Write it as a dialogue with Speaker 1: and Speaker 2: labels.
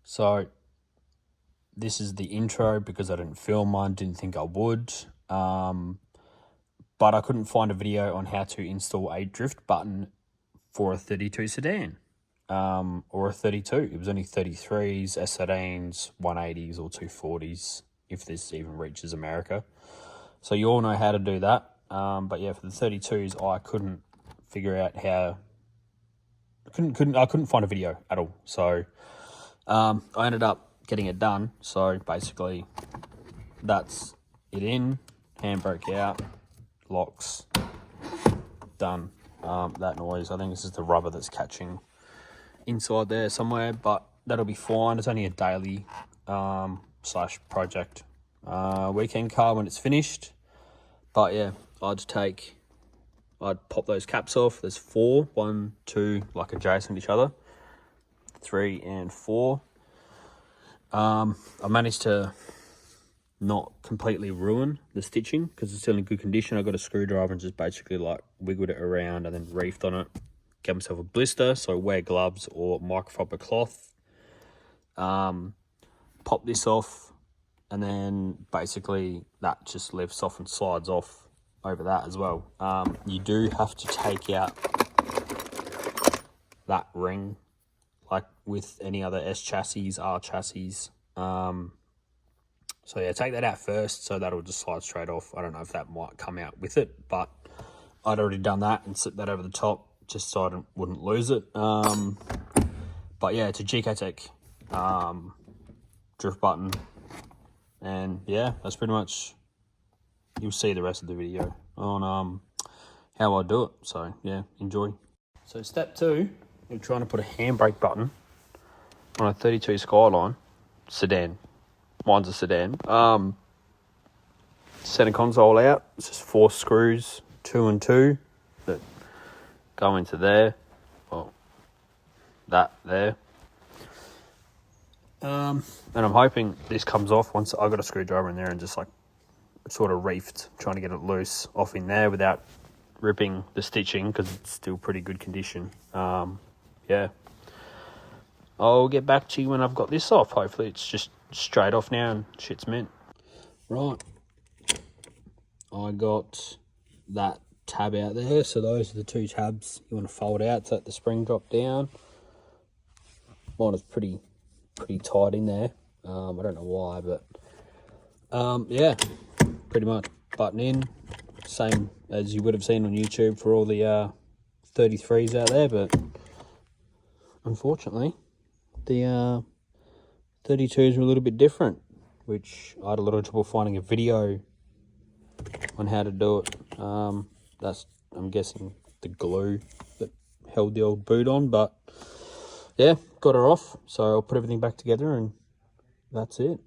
Speaker 1: So this is the intro because I didn't film one, didn't think I would. But I couldn't find a video on how to install a drift button for a 32 sedan. Or a 32. It was only 33s, sedans, 180s or 240s, if this even reaches America. So you all know how to do that. But yeah, for the 32s, I couldn't figure out how. I couldn't find a video at all. So I ended up getting it done. So basically, that's it in, handbrake out, locks, done. That noise, I think this is the rubber that's catching inside there somewhere, but that'll be fine. It's only a daily slash project weekend car when it's finished. But yeah, I'd pop those caps off. There's 4, 1, 2, like adjacent to each other, 3 and 4. I managed to not completely ruin the stitching because it's still in good condition. I got a screwdriver and just basically like wiggled it around and then reefed on it. Get myself a blister, so wear gloves or microfiber cloth. Pop this off, and then basically that just lifts off and slides off over that as well. You do have to take out that ring, like with any other S chassis, R chassis. So yeah, take that out first, so that'll just slide straight off. I don't know if that might come out with it, but I'd already done that and slip that over the top just so I wouldn't lose it. But yeah, it's a Gktech drift button, and yeah, that's pretty much. You'll see the rest of the video on how I do it. So yeah, enjoy. So step 2, we're trying to put a handbrake button on a 32 Skyline sedan. Mine's a sedan. Center console out. It's just 4 screws, 2 and 2, that go into there. Well, that there. And I'm hoping this comes off once I got a screwdriver in there and just like sort of reefed, trying to get it loose off in there without ripping the stitching because it's still pretty good condition. Yeah. I'll get back to you when I've got this off. Hopefully it's just straight off now and shit's mint. Right. I got that tab out there. So those are the 2 tabs you want to fold out so that the spring drop down. Mine is pretty tight in there. I don't know why, but yeah, pretty much button in. Same as you would have seen on YouTube for all the 33s out there, but unfortunately the 32s are a little bit different, which I had a lot of trouble finding a video on how to do it. That's, I'm guessing, the glue that held the old boot on, but yeah, got her off. So I'll put everything back together and that's it.